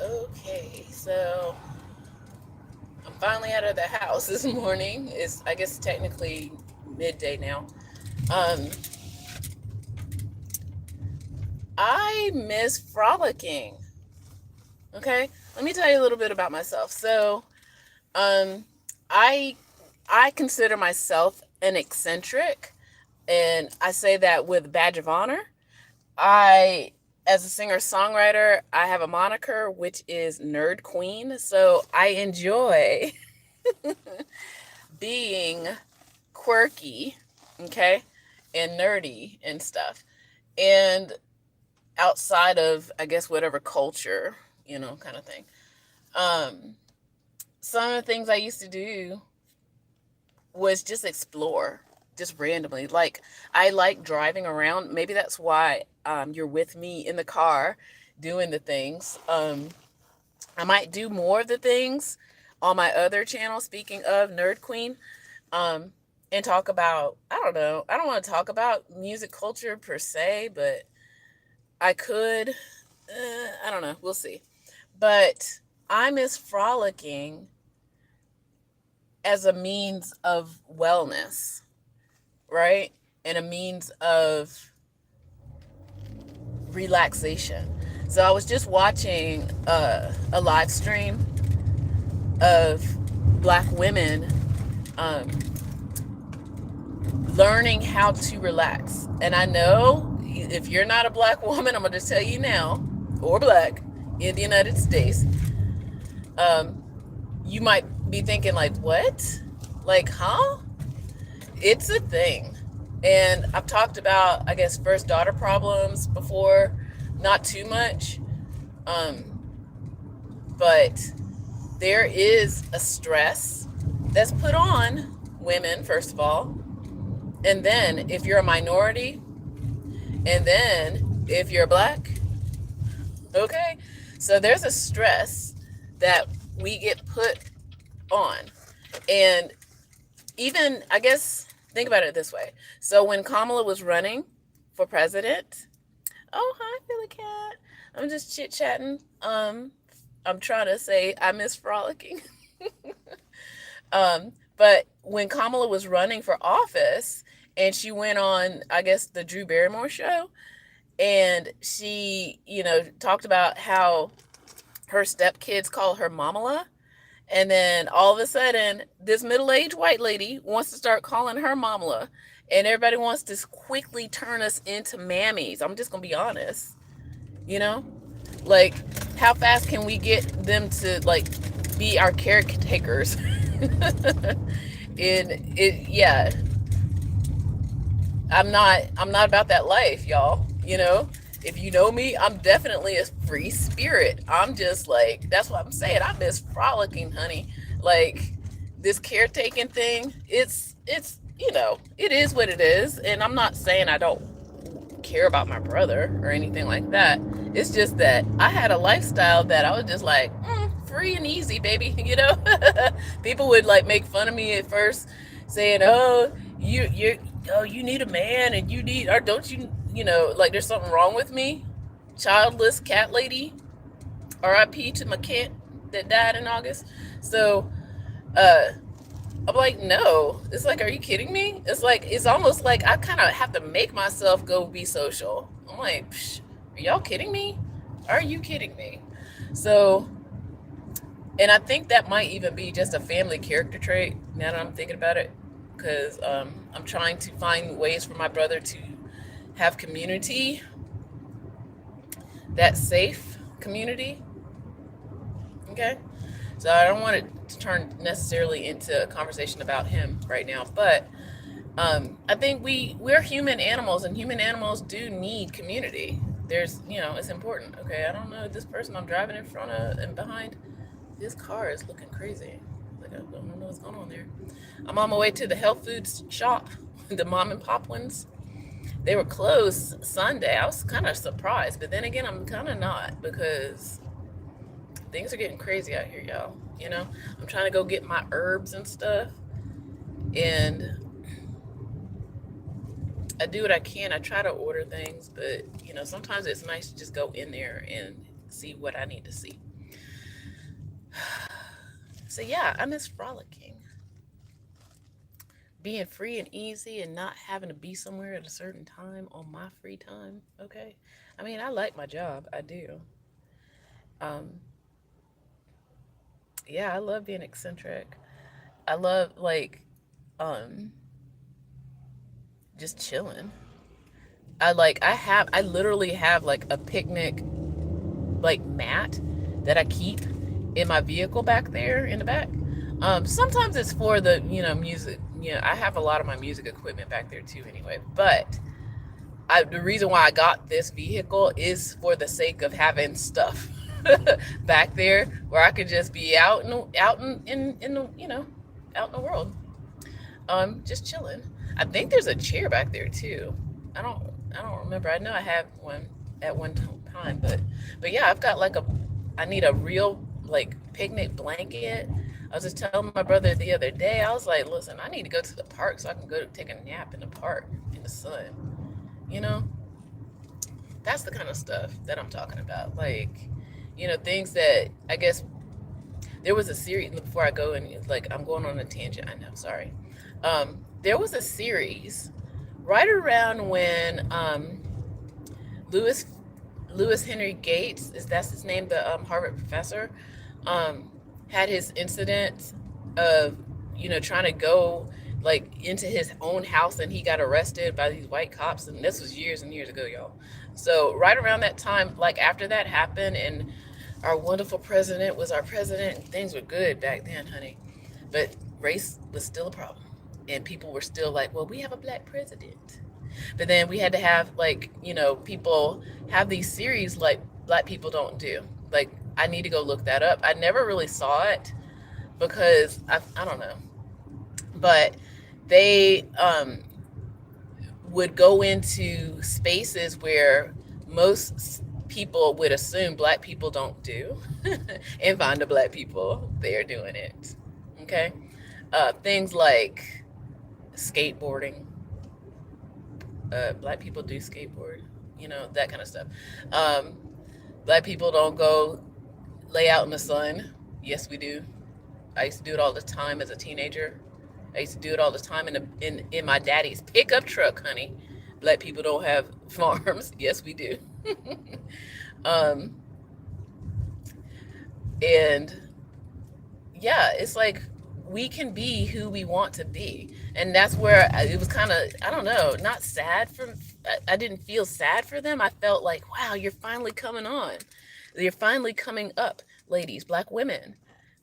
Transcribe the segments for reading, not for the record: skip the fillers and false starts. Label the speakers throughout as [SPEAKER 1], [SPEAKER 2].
[SPEAKER 1] Okay, so I'm finally out of the house this morning. It's, I guess, technically midday now. Um, I miss frolicking. Okay, let me tell you a little bit about myself. Um, I I consider myself an eccentric, and I say that with badge of honor. I, as a singer songwriter, I have a moniker which is Nerd Queen. So I enjoy being quirky, okay, and nerdy and stuff. And outside of, I guess, whatever culture, kind of thing. Um, some of the things I used to do was just explore, just randomly. Like, I like driving around. Maybe that's why you're with me in the car doing the things. I might do more of the things on my other channel, speaking of Nerd Queen, um, and talk about, I don't know, I don't want to talk about music culture per se, but I could. I don't know. We'll see. But I miss frolicking as a means of wellness, right? And a means of relaxation. So I was just watching a live stream of black women um, learning how to relax. And I know if you're not a black woman, I'm going to tell you now, or black in the United States, um, you might be thinking, like, what? Like, huh? It's a thing. And I've talked about, I guess, first daughter problems before, not too much. Um, but there is a stress that's put on women, first of all. And then if you're a minority, and then if you're black, okay? So there's a stress that we get put on. And even, I guess, think about it this way. So when Kamala was running for president, oh, hi, Philly Cat. I'm just chit chatting. I'm trying to say I miss frolicking. But when Kamala was running for office and she went on, I guess, the Drew Barrymore show, and she, talked about how her stepkids call her Mamala. And then all of a sudden, this middle aged white lady wants to start calling her Mamala. And everybody wants to quickly turn us into mammies. I'm just going to be honest. You know? Like, how fast can we get them to, like, be our caretakers? And yeah, I'm not about that life, y'all. If you know me, I'm definitely a free spirit. I'm just like, that's what I'm saying. I miss frolicking, honey. Like, this caretaking thing, it is what it is. And I'm not saying I don't care about my brother or anything like that. It's just that I had a lifestyle that I was just like, free and easy, baby. People would like make fun of me at first, saying, "Oh, you need a man, and you need, or don't you, like there's something wrong with me." Childless cat lady. R.I.P. to my cat that died in August. So, uh, I'm like, no. It's like, are you kidding me? It's like, it's almost like I kind of have to make myself go be social. I'm like, psh, are y'all kidding me? Are you kidding me? So, and I think that might even be just a family character trait now that I'm thinking about it. Because I'm trying to find ways for my brother to have community, that safe community. Okay. So I don't want it to turn necessarily into a conversation about him right now, but I think we're human animals, and human animals do need community. It's important. Okay, I don't know this person I'm driving in front of and behind. This car is looking crazy. Like, I don't know what's going on there. I'm on my way to the health foods shop, the mom and pop ones. They were closed Sunday. I was kind of surprised, but then again, I'm kind of not, because things are getting crazy out here, y'all. I'm trying to go get my herbs and stuff, and I do what I can. I try to order things, but sometimes it's nice to just go in there and see what I need to see. So yeah, I miss frolicking, being free and easy and not having to be somewhere at a certain time on my free time. Okay. I mean, I like my job. I do. Um, yeah, I love being eccentric. I love um just chilling. I literally have like a picnic like mat that I keep in my vehicle back there in the back. Sometimes it's for the, music. I have a lot of my music equipment back there too anyway. But the reason why I got this vehicle is for the sake of having stuff back there where I could just be in the, out in the world, just chilling. I think there's a chair back there too. I don't I don't remember. I know I had one at one time, but yeah, I've got like I need a real like picnic blanket. I was just telling my brother the other day. I was like, listen, I need to go to the park so I can go take a nap in the park in the sun. You know, that's the kind of stuff that I'm talking about. Like, things that I guess there was a series. Before I go and like, I'm going on a tangent. I know, sorry. There was a series right around when Lewis Lewis Henry Gates, is that's his name, the Harvard professor, had his incident of trying to go like into his own house, and he got arrested by these white cops, and this was years and years ago, y'all. So right around that time, like after that happened, and our wonderful president was our president, and things were good back then, honey. But race was still a problem, and people were still like, well, we have a black president. But then we had to have like, people have these series like Black People Don't Do. Like, I need to go look that up. I never really saw it because I don't know. But they would go into spaces where most people would assume Black people don't do and find the Black people there doing it. Okay. Things like skateboarding. Black people do skateboard, that kind of stuff. Um, Black people don't go lay out in the sun. Yes, we do. I used to do it all the time as a teenager. I used to do it all the time in my daddy's pickup truck, honey. Black people don't have farms. Yes, we do. um, and yeah, it's like we can be who we want to be. And that's where it was kind of, I don't know, not sad for, I didn't feel sad for them. I felt like, wow, you're finally coming on. You're finally coming up, ladies, Black women.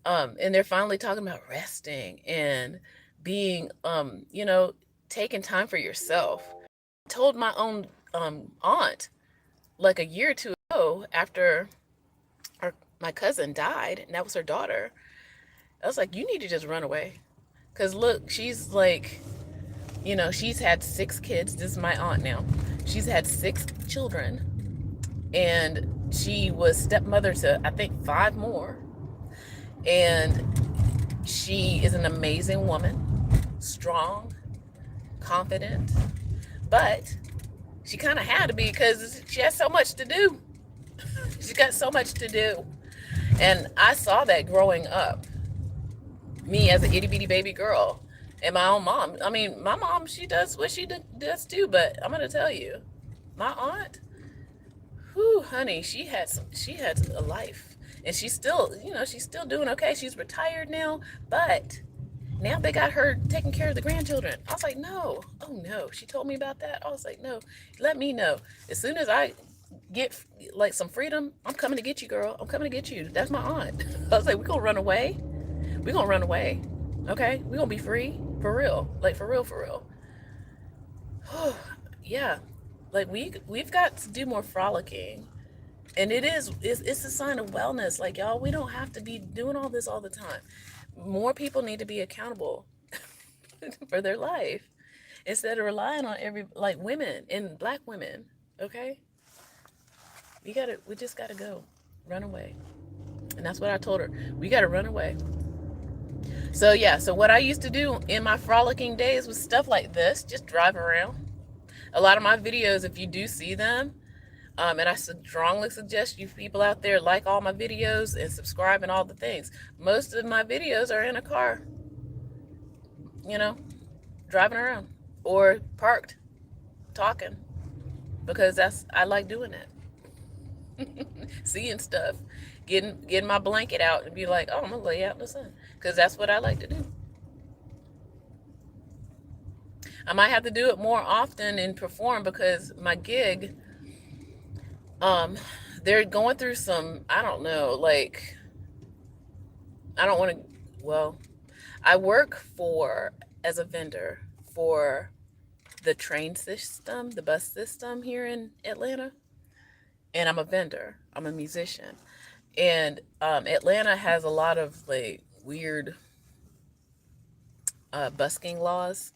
[SPEAKER 1] And they're finally talking about resting and being, taking time for yourself. I told my own aunt like a year or two ago after my cousin died, and that was her daughter. I was like, you need to just run away. Because look, she's like, she's had 6 kids. This is my aunt now. She's had 6 children. And she was stepmother to, I think, 5 more. And she is an amazing woman, strong, confident. But she kind of had to be because she has so much to do. She's got so much to do. And I saw that growing up. Me as an itty bitty baby girl, and my own mom. I mean, my mom, she does what she does too. But I'm gonna tell you, my aunt, whoo, honey, she had a life, and she's still, she's still doing okay. She's retired now, but now they got her taking care of the grandchildren. I was like, no, oh no. She told me about that. I was like, no, let me know as soon as I get like some freedom. I'm coming to get you, girl. I'm coming to get you. That's my aunt. I was like, we're gonna run away. We're gonna run away. Okay? We're gonna be free. For real. Like for real, for real. Yeah. Like we've got to do more frolicking. And it's a sign of wellness. Like, y'all, we don't have to be doing all this all the time. More people need to be accountable for their life instead of relying on like women and Black women. Okay? We just gotta go. Run away. And that's what I told her. We gotta run away. So yeah, so what I used to do in my frolicking days was stuff like this, just drive around. A lot of my videos, if you do see them, And I strongly suggest you people out there like all my videos and subscribe and all the things. Most of my videos are in a car, you know, driving around or parked talking, because I like doing that. Seeing stuff, getting my blanket out and be like, oh, I'm gonna lay out in the sun, because that's what I like to do. I might have to do it more often and perform, because my gig, they're going through some, I don't know, like, I don't want to, well, I work as a vendor for the train system, the bus system here in Atlanta. And I'm a vendor, I'm a musician. And Atlanta has a lot of like weird busking laws.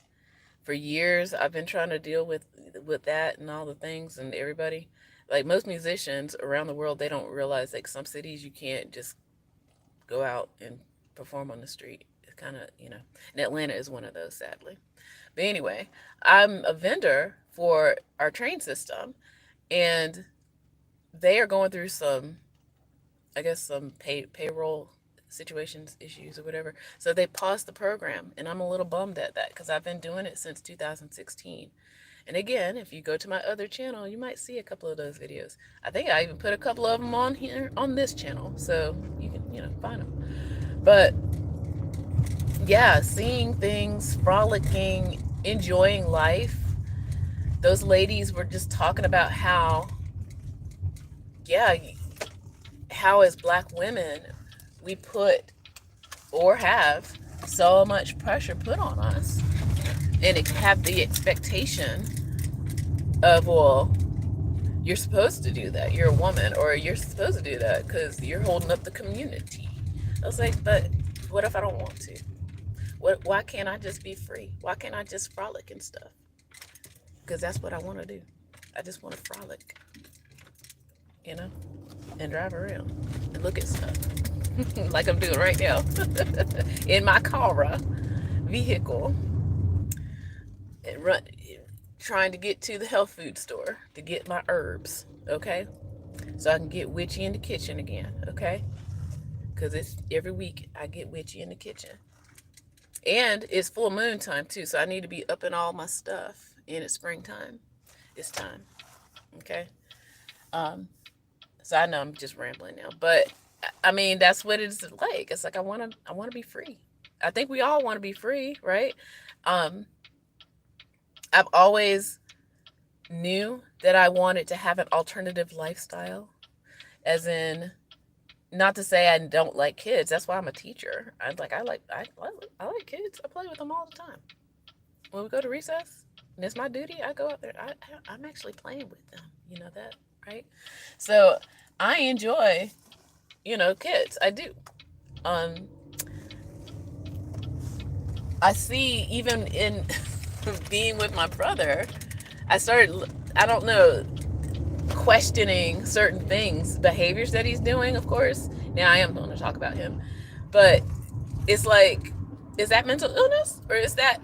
[SPEAKER 1] For years, I've been trying to deal with that and all the things, and everybody, like most musicians around the world, they don't realize like some cities you can't just go out and perform on the street. It's kind of, and Atlanta is one of those, sadly. But anyway, I'm a vendor for our train system, and they are going through some, I guess, some payroll situations, issues, or whatever. So they paused the program, and I'm a little bummed at that, because I've been doing it since 2016. And again, if you go to my other channel, you might see a couple of those videos. I think I even put a couple of them on here on this channel, so you can, find them. But yeah, seeing things, frolicking, enjoying life. Those ladies were just talking about how, yeah, how as Black women we put or have so much pressure put on us, and have the expectation of, well, you're supposed to do that, you're a woman, or you're supposed to do that because you're holding up the community. I was like, but what if I don't want to? Why can't I just be free? Why can't I just frolic and stuff? Because that's what I want to do. I just want to frolic, and drive around and look at stuff like I'm doing right now in my car vehicle, and trying to get to the health food store to get my herbs, okay? So I can get witchy in the kitchen again, okay? Because it's every week I get witchy in the kitchen. And it's full moon time too, so I need to be up in all my stuff. And it's springtime. It's time, okay? So I know I'm just rambling now, but I mean, that's what it's like. It's like I want to be free. I think we all want to be free, right? I've always knew that I wanted to have an alternative lifestyle, as in, not to say I don't like kids. That's why I'm a teacher. I like kids. I play with them all the time. When we go to recess, and it's my duty, I go out there. I'm actually playing with them. You know that, right? So I enjoy, kids. I do. I see, even in being with my brother, I started, I don't know, questioning certain things, behaviors that he's doing, of course. Now I am going to talk about him. But it's like, is that mental illness, or is that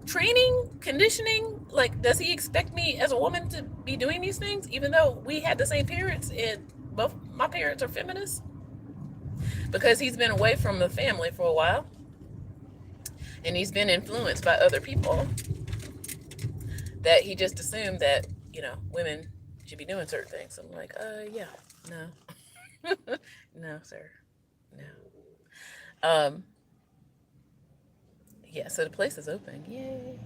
[SPEAKER 1] training, conditioning? Like, does he expect me as a woman to be doing these things, even though we had the same parents and both my parents are feminists? Because he's been away from the family for a while, and he's been influenced by other people, that he just assumed that, women should be doing certain things. I'm like, yeah, no. No, sir. No. Yeah, so the place is open. Yay.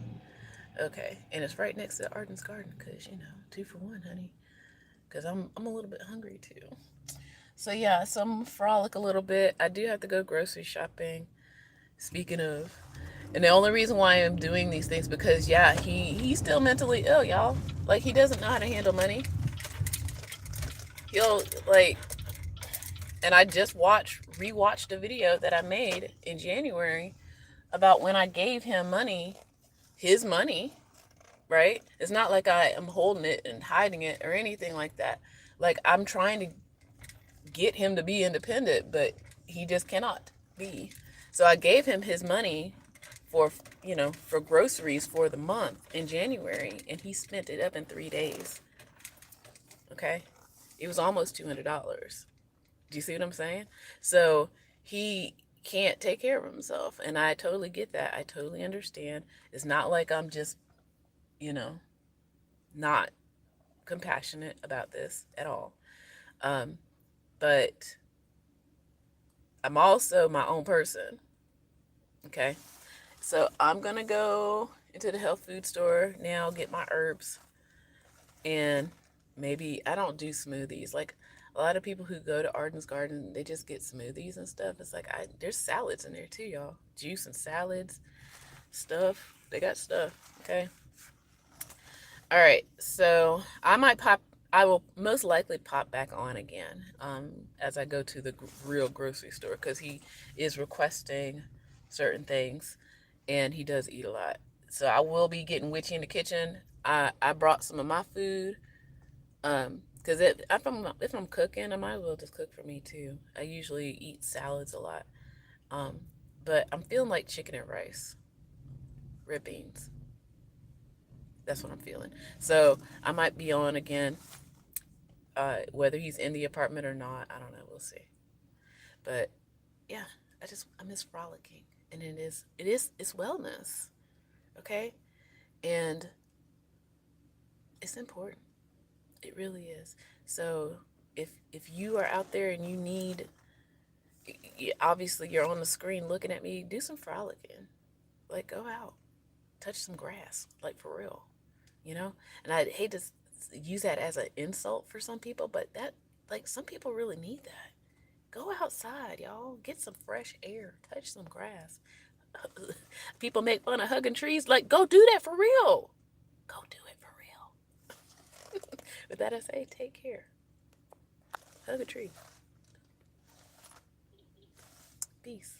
[SPEAKER 1] Okay, and it's right next to the Arden's Garden, because, 2 for 1, honey. Because I'm a little bit hungry, too. So, yeah, so I'm frolic a little bit. I do have to go grocery shopping, speaking of. And the only reason why I'm doing these things, because, yeah, he's still mentally ill, y'all. Like, he doesn't know how to handle money. He'll, like, and I just rewatched a video that I made in January about when I gave him money, his money, right? It's not like I am holding it and hiding it or anything like that. Like, I'm trying to get him to be independent, but he just cannot be. So I gave him his money for, for groceries for the month in January, and he spent it up in 3 days. Okay. It was almost $200. Do you see what I'm saying? So he can't take care of himself. And I totally get that. I totally understand. It's not like I'm just, you know, not compassionate about this at all. Um, but I'm also my own person. Okay. So I'm going to go into the health food store now, get my herbs, and maybe I don't do smoothies. Like a lot of people who go to Arden's Garden, they just get smoothies and stuff. It's like there's salads in there too, y'all. Juice and salads, stuff. They got stuff. Okay. All right. So I will most likely pop back on again as I go to the real grocery store because he is requesting certain things, and he does eat a lot. So I will be getting witchy in the kitchen. I brought some of my food. Because if I'm cooking, I might as well just cook for me too. I usually eat salads a lot. Um, but I'm feeling like chicken and rice, red beans. That's what I'm feeling. So I might be on again. Whether he's in the apartment or not, I don't know. We'll see. But yeah, I miss frolicking, and it's wellness. Okay, and it's important. It really is. So if you are out there and you need, obviously you're on the screen looking at me, do some frolicking. Like go out, touch some grass, like for real, you know. And I hate to use that as an insult for some people, but that like some people really need that. Go outside, y'all. Get some fresh air. Touch some grass. People make fun of hugging trees. Like, go do that for real. Go do it for real. With that, I say, take care. Hug a tree. Peace.